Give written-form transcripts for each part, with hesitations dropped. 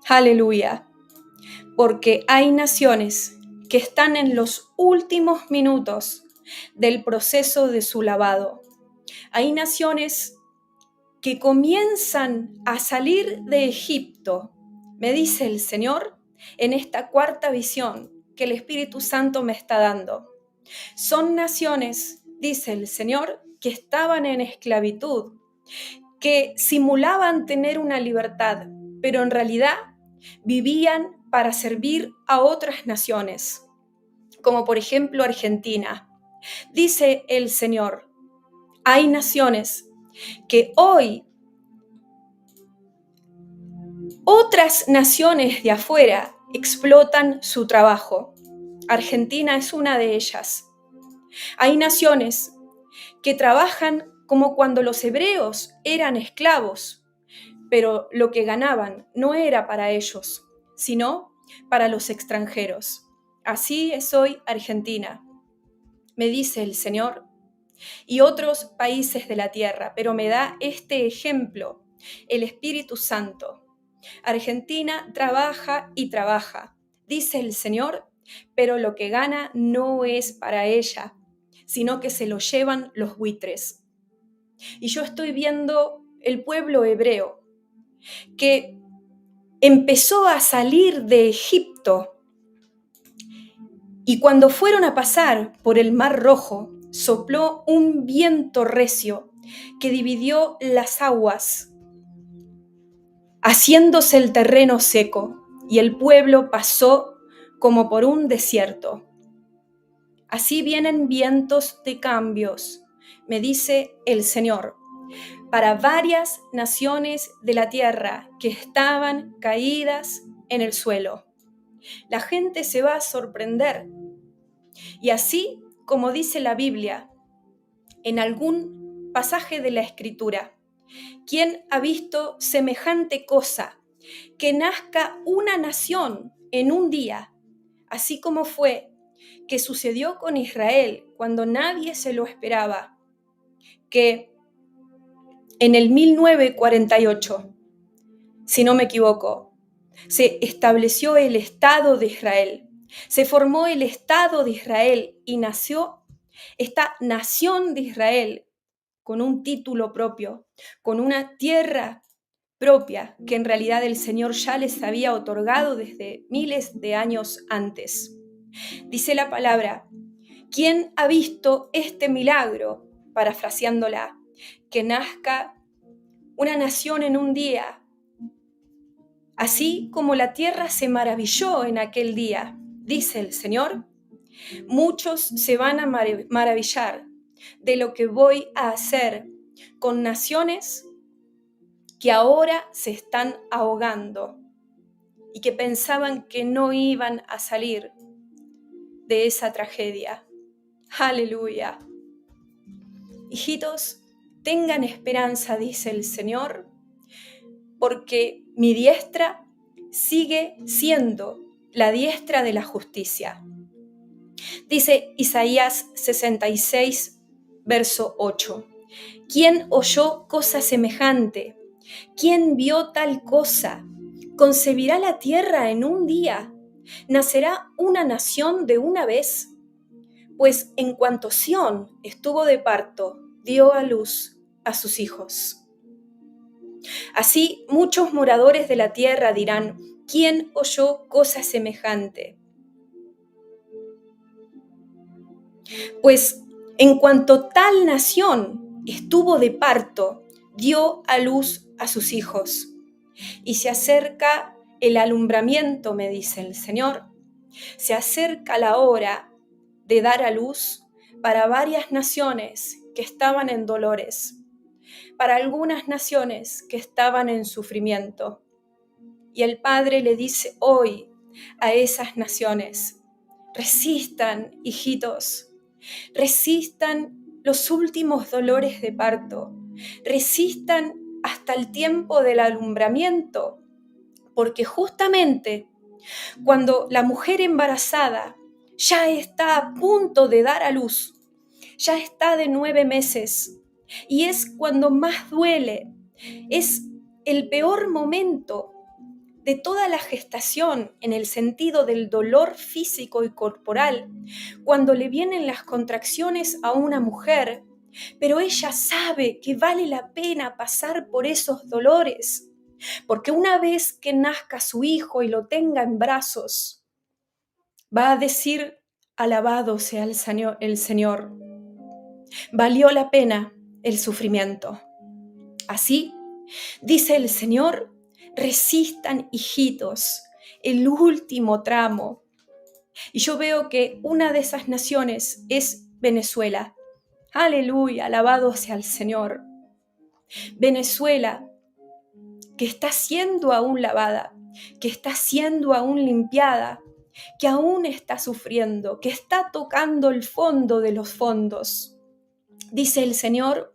Aleluya. Porque hay naciones que están en los últimos minutos del proceso de su lavado. Hay naciones que comienzan a salir de Egipto, me dice el Señor, en esta cuarta visión que el Espíritu Santo me está dando. Son naciones, dice el Señor, que estaban en esclavitud, que simulaban tener una libertad, pero en realidad vivían para servir a otras naciones, como por ejemplo Argentina. Dice el Señor, hay naciones que hoy otras naciones de afuera explotan su trabajo. Argentina es una de ellas. Hay naciones que trabajan como cuando los hebreos eran esclavos, pero lo que ganaban no era para ellos, sino para los extranjeros. Así es hoy Argentina, me dice el Señor, y otros países de la tierra, pero me da este ejemplo, el Espíritu Santo. Argentina trabaja y trabaja, dice el Señor, pero lo que gana no es para ella, sino que se lo llevan los buitres. Y yo estoy viendo el pueblo hebreo que empezó a salir de Egipto y cuando fueron a pasar por el Mar Rojo, sopló un viento recio que dividió las aguas, haciéndose el terreno seco, y el pueblo pasó como por un desierto. Así vienen vientos de cambios, me dice el Señor, para varias naciones de la tierra que estaban caídas en el suelo. La gente se va a sorprender. Y así como dice la Biblia, en algún pasaje de la Escritura, ¿quién ha visto semejante cosa? Que nazca una nación en un día, así como fue que sucedió con Israel cuando nadie se lo esperaba, que en el 1948, si no me equivoco, se estableció el Estado de Israel, se formó el Estado de Israel y nació esta nación de Israel con un título propio, con una tierra propia que en realidad el Señor ya les había otorgado desde miles de años antes. Dice la palabra, ¿quién ha visto este milagro? Parafraseándola, que nazca una nación en un día, así como la tierra se maravilló en aquel día, dice el Señor, muchos se van a maravillar de lo que voy a hacer con naciones que ahora se están ahogando y que pensaban que no iban a salir de esa tragedia. Aleluya. Hijitos, tengan esperanza, dice el Señor, porque mi diestra sigue siendo la diestra de la justicia. Dice Isaías 66, verso 8. ¿Quién oyó cosa semejante? ¿Quién vio tal cosa? ¿Concebirá la tierra en un día? ¿Nacerá una nación de una vez? Pues en cuanto Sión estuvo de parto, dio a luz a sus hijos. Así muchos moradores de la tierra dirán, ¿quién oyó cosa semejante? Pues en cuanto tal nación estuvo de parto, dio a luz a sus hijos. Y se acerca el alumbramiento, me dice el Señor. Se acerca la hora de dar a luz para varias naciones que estaban en dolores, para algunas naciones que estaban en sufrimiento. Y el Padre le dice hoy a esas naciones, resistan, hijitos, resistan los últimos dolores de parto, resistan hasta el tiempo del alumbramiento, porque justamente cuando la mujer embarazada ya está a punto de dar a luz, ya está de 9 meses, y es cuando más duele, es el peor momento de toda la gestación en el sentido del dolor físico y corporal, cuando le vienen las contracciones a una mujer, pero ella sabe que vale la pena pasar por esos dolores, porque una vez que nazca su hijo y lo tenga en brazos, va a decir: alabado sea el Señor, valió la pena el sufrimiento. Así, dice el Señor, resistan, hijitos, el último tramo. Y yo veo que una de esas naciones es Venezuela. Aleluya, alabado sea el Señor. Venezuela, que está siendo aún lavada, que está siendo aún limpiada, que aún está sufriendo, que está tocando el fondo de los fondos. Dice el Señor,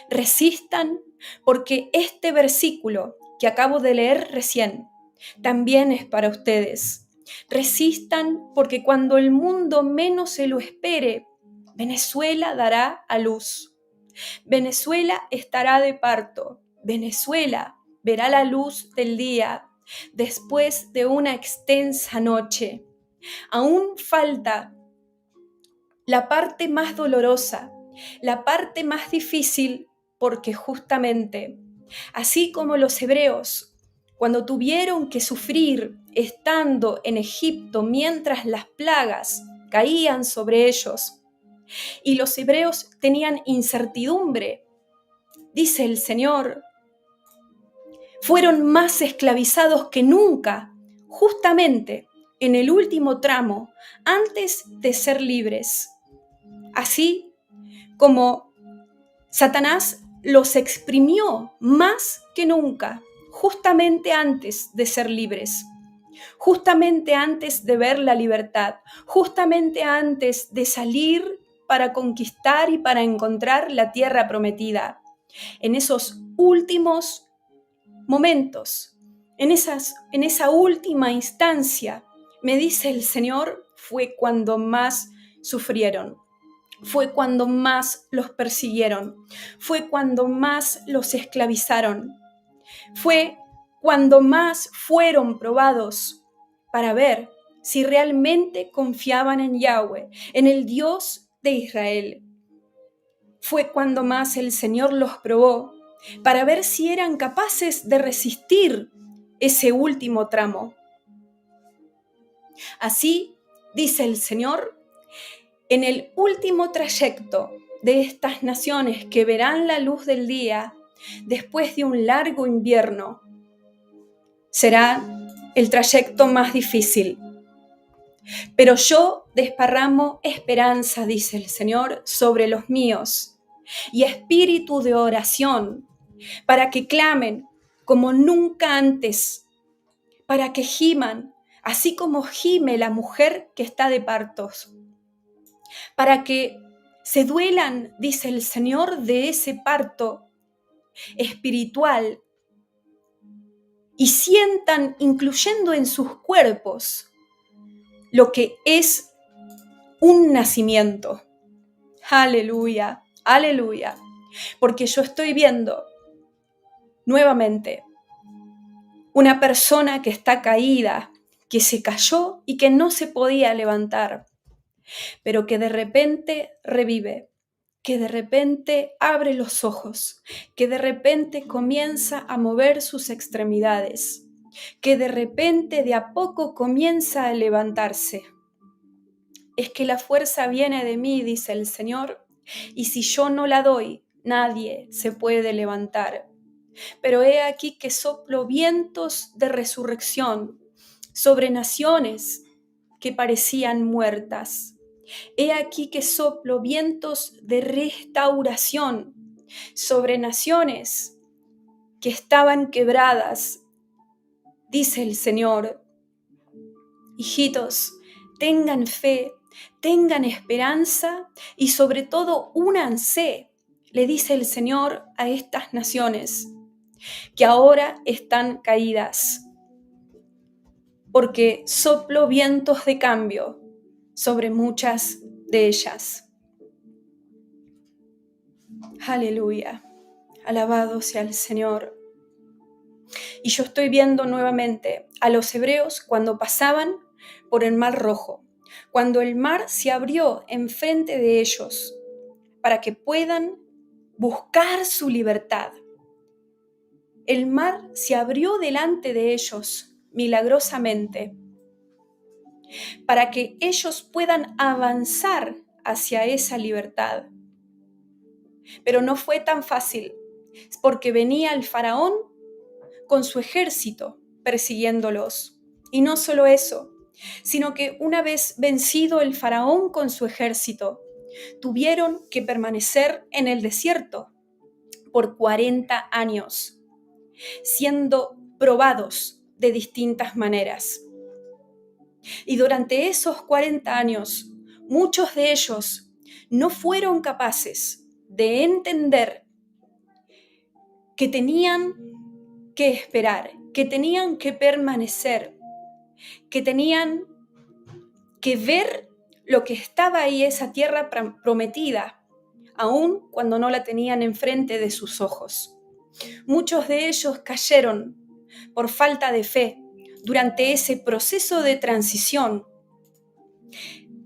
resistan, porque este versículo que acabo de leer recién también es para ustedes. Resistan, porque cuando el mundo menos se lo espere, Venezuela dará a luz. Venezuela estará de parto. Venezuela verá la luz del día después de una extensa noche. Aún falta la parte más dolorosa, la parte más difícil, porque justamente, así como los hebreos, cuando tuvieron que sufrir estando en Egipto mientras las plagas caían sobre ellos, y los hebreos tenían incertidumbre, dice el Señor, fueron más esclavizados que nunca, justamente en el último tramo, antes de ser libres. Así como Satanás los exprimió más que nunca, justamente antes de ser libres, justamente antes de ver la libertad, justamente antes de salir para conquistar y para encontrar la tierra prometida. En esos últimos momentos, en esa última instancia, me dice el Señor, fue cuando más sufrieron. Fue cuando más los persiguieron, fue cuando más los esclavizaron, fue cuando más fueron probados para ver si realmente confiaban en Yahweh, en el Dios de Israel. Fue cuando más el Señor los probó para ver si eran capaces de resistir ese último tramo. Así, dice el Señor, en el último trayecto de estas naciones que verán la luz del día después de un largo invierno, será el trayecto más difícil. Pero yo desparramo esperanza, dice el Señor, sobre los míos y espíritu de oración para que clamen como nunca antes, para que giman, así como gime la mujer que está de partos, para que se duelan, dice el Señor, de ese parto espiritual y sientan, incluyendo en sus cuerpos, lo que es un nacimiento. Aleluya, aleluya. Porque yo estoy viendo nuevamente una persona que está caída, que se cayó y que no se podía levantar, pero que de repente revive, que de repente abre los ojos, que de repente comienza a mover sus extremidades, que de repente de a poco comienza a levantarse. Es que la fuerza viene de mí, dice el Señor, y si yo no la doy, nadie se puede levantar. Pero he aquí que soplo vientos de resurrección sobre naciones que parecían muertas. He aquí que soplo vientos de restauración sobre naciones que estaban quebradas, dice el Señor. Hijitos, tengan fe, tengan esperanza y sobre todo únanse, le dice el Señor a estas naciones que ahora están caídas, porque soplo vientos de cambio sobre muchas de ellas. Aleluya, alabado sea el Señor. Y yo estoy viendo nuevamente a los hebreos cuando pasaban por el Mar Rojo, cuando el mar se abrió enfrente de ellos para que puedan buscar su libertad. El mar se abrió delante de ellos milagrosamente para que ellos puedan avanzar hacia esa libertad. Pero no fue tan fácil, porque venía el faraón con su ejército persiguiéndolos. Y no solo eso, sino que una vez vencido el faraón con su ejército, tuvieron que permanecer en el desierto por 40 años, siendo probados de distintas maneras. Y durante esos 40 años, muchos de ellos no fueron capaces de entender que tenían que esperar, que tenían que permanecer, que tenían que ver lo que estaba ahí, esa tierra prometida, aun cuando no la tenían enfrente de sus ojos. Muchos de ellos cayeron por falta de fe durante ese proceso de transición,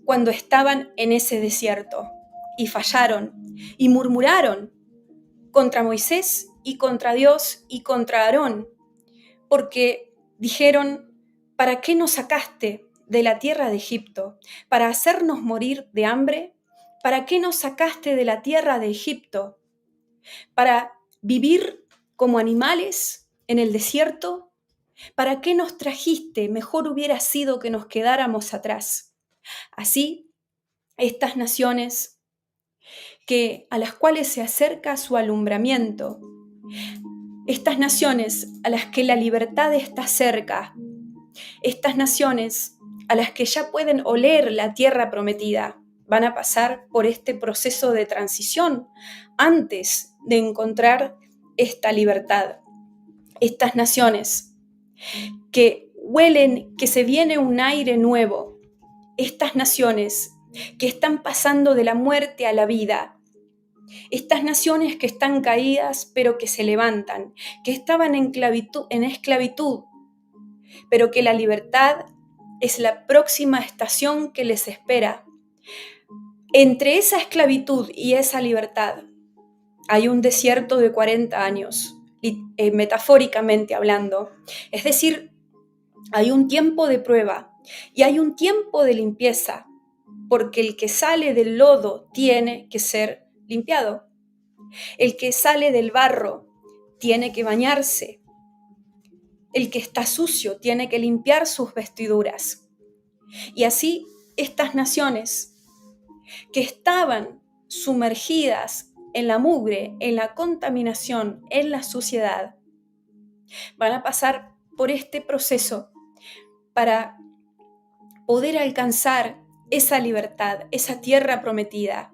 cuando estaban en ese desierto, y fallaron y murmuraron contra Moisés y contra Dios y contra Aarón, porque dijeron: ¿para qué nos sacaste de la tierra de Egipto? ¿Para hacernos morir de hambre? ¿Para qué nos sacaste de la tierra de Egipto? ¿Para vivir como animales en el desierto? ¿Para qué nos trajiste? Mejor hubiera sido que nos quedáramos atrás. Así, estas naciones a las cuales se acerca su alumbramiento, estas naciones a las que la libertad está cerca, estas naciones a las que ya pueden oler la tierra prometida, van a pasar por este proceso de transición antes de encontrar esta libertad. Estas naciones que huelen que se viene un aire nuevo, estas naciones que están pasando de la muerte a la vida, estas naciones que están caídas pero que se levantan, que estaban en esclavitud, pero que la libertad es la próxima estación que les espera. Entre esa esclavitud y esa libertad hay un desierto de 40 años, metafóricamente hablando. Es decir, hay un tiempo de prueba y hay un tiempo de limpieza, porque el que sale del lodo tiene que ser limpiado. El que sale del barro tiene que bañarse. El que está sucio tiene que limpiar sus vestiduras. Y así estas naciones que estaban sumergidas en la mugre, en la contaminación, en la suciedad, van a pasar por este proceso para poder alcanzar esa libertad, esa tierra prometida.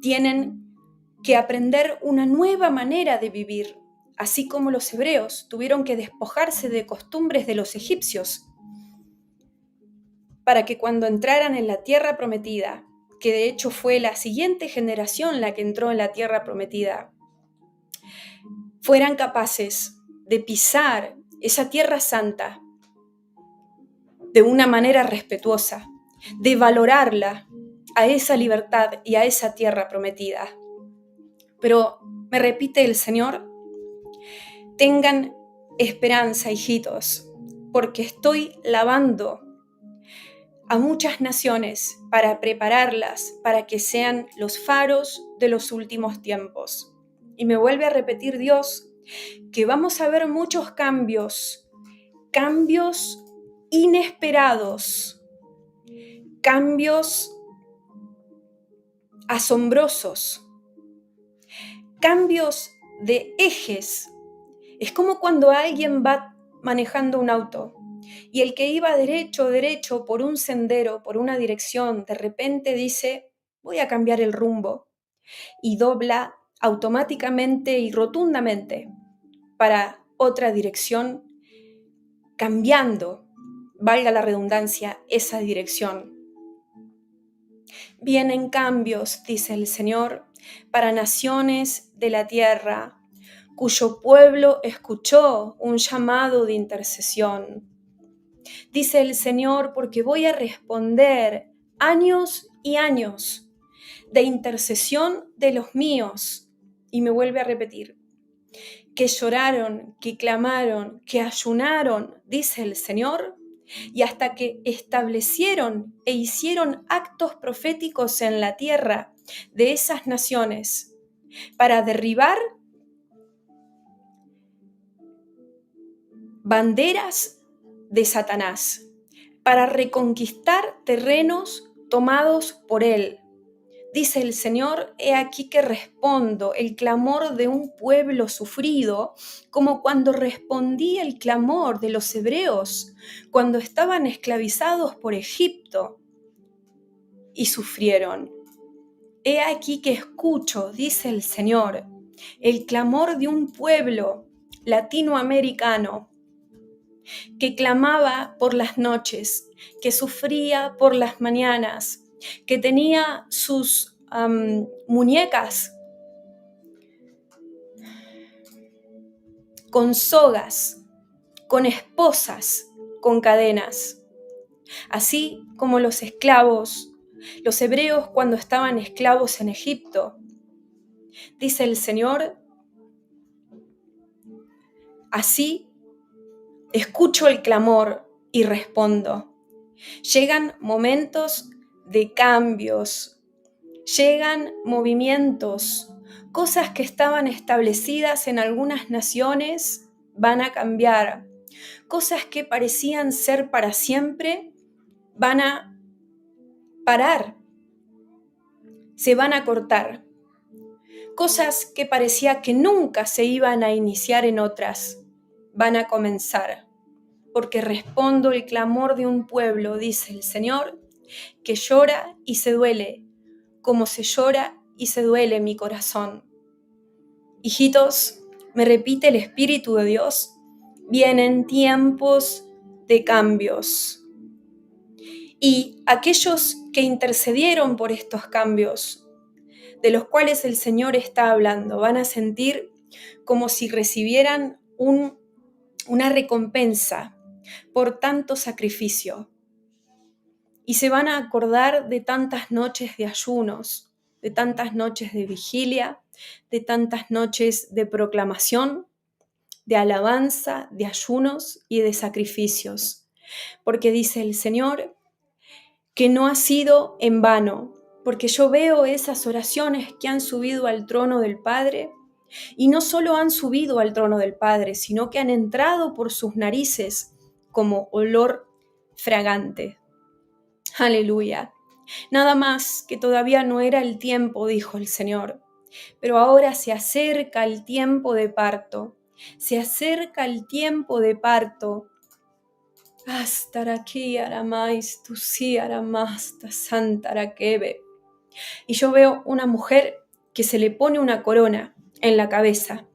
Tienen que aprender una nueva manera de vivir, así como los hebreos tuvieron que despojarse de costumbres de los egipcios, para que cuando entraran en la tierra prometida, que de hecho fue la siguiente generación la que entró en la tierra prometida, fueran capaces de pisar esa tierra santa de una manera respetuosa, de valorarla, a esa libertad y a esa tierra prometida. Pero me repite el Señor: tengan esperanza, hijitos, porque estoy lavando a muchas naciones para prepararlas para que sean los faros de los últimos tiempos. Y me vuelve a repetir Dios que vamos a ver muchos cambios inesperados, cambios asombrosos, cambios de ejes. Es como cuando alguien va manejando un auto y el que iba derecho por un sendero, por una dirección, de repente dice: voy a cambiar el rumbo, y dobla automáticamente y rotundamente para otra dirección, cambiando, valga la redundancia, esa dirección. Vienen cambios, dice el Señor, para naciones de la tierra, cuyo pueblo escuchó un llamado de intercesión. Dice el Señor, porque voy a responder años y años de intercesión de los míos. Y me vuelve a repetir, que lloraron, que clamaron, que ayunaron, dice el Señor, y hasta que establecieron e hicieron actos proféticos en la tierra de esas naciones para derribar banderas de Satanás, para reconquistar terrenos tomados por él. Dice el Señor, he aquí que respondo el clamor de un pueblo sufrido, como cuando respondí el clamor de los hebreos, cuando estaban esclavizados por Egipto y sufrieron. He aquí que escucho, dice el Señor, el clamor de un pueblo latinoamericano que clamaba por las noches, que sufría por las mañanas, que tenía sus muñecas con sogas, con esposas, con cadenas. Así como los esclavos, los hebreos cuando estaban esclavos en Egipto. Dice el Señor, así escucho el clamor y respondo. Llegan momentos de cambios, llegan movimientos, cosas que estaban establecidas en algunas naciones van a cambiar, cosas que parecían ser para siempre van a parar, se van a cortar, cosas que parecía que nunca se iban a iniciar en otras van a comenzar, porque respondo el clamor de un pueblo, dice el Señor, que llora y se duele, como se llora y se duele mi corazón. Hijitos, me repite el Espíritu de Dios, vienen tiempos de cambios. Y aquellos que intercedieron por estos cambios, de los cuales el Señor está hablando, van a sentir como si recibieran una recompensa por tanto sacrificio. Y se van a acordar de tantas noches de ayunos, de tantas noches de vigilia, de tantas noches de proclamación, de alabanza, de ayunos y de sacrificios. Porque dice el Señor que no ha sido en vano, porque yo veo esas oraciones que han subido al trono del Padre, y no solo han subido al trono del Padre, sino que han entrado por sus narices como olor fragante. Aleluya. Nada más que todavía no era el tiempo, dijo el Señor, pero ahora se acerca el tiempo de parto. Se acerca el tiempo de parto. Astaraki aramais, tu sí aramasta santarakebe. Y yo veo una mujer que se le pone una corona en la cabeza.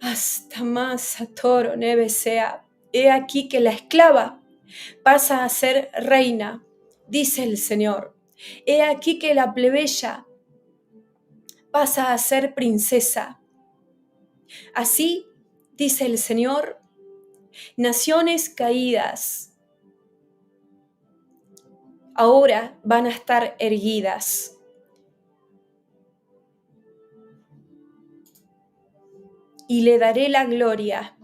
Hasta más a toro neve sea. He aquí que la esclava pasa a ser reina, dice el Señor. He aquí que la plebeya pasa a ser princesa. Así, dice el Señor, naciones caídas ahora van a estar erguidas. Y le daré la gloria,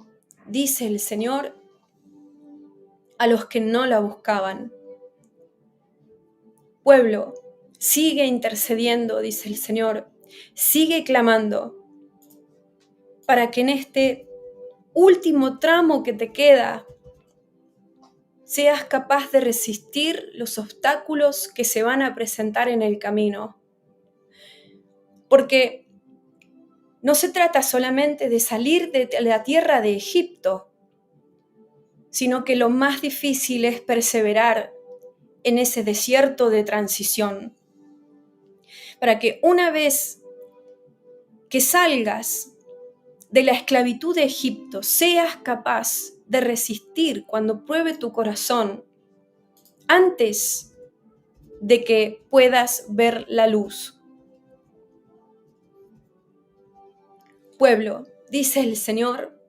dice el Señor, a los que no la buscaban. Pueblo, sigue intercediendo, dice el Señor, sigue clamando, para que en este último tramo que te queda, seas capaz de resistir los obstáculos que se van a presentar en el camino. Porque no se trata solamente de salir de la tierra de Egipto, sino que lo más difícil es perseverar en ese desierto de transición. Para que una vez que salgas de la esclavitud de Egipto, seas capaz de resistir cuando pruebe tu corazón antes de que puedas ver la luz. Pueblo, dice el Señor,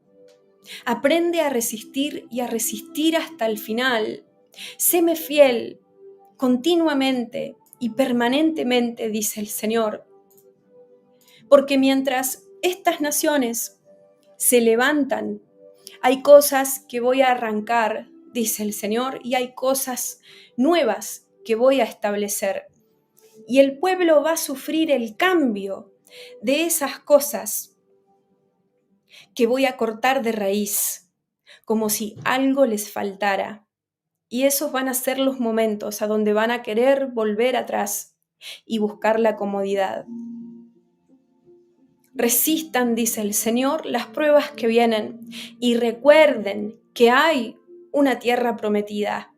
aprende a resistir y a resistir hasta el final. Séme fiel continuamente y permanentemente, dice el Señor. Porque mientras estas naciones se levantan, hay cosas que voy a arrancar, dice el Señor, y hay cosas nuevas que voy a establecer. Y el pueblo va a sufrir el cambio de esas cosas que voy a cortar de raíz, como si algo les faltara. Y esos van a ser los momentos a donde van a querer volver atrás y buscar la comodidad. Resistan, dice el Señor, las pruebas que vienen y recuerden que hay una tierra prometida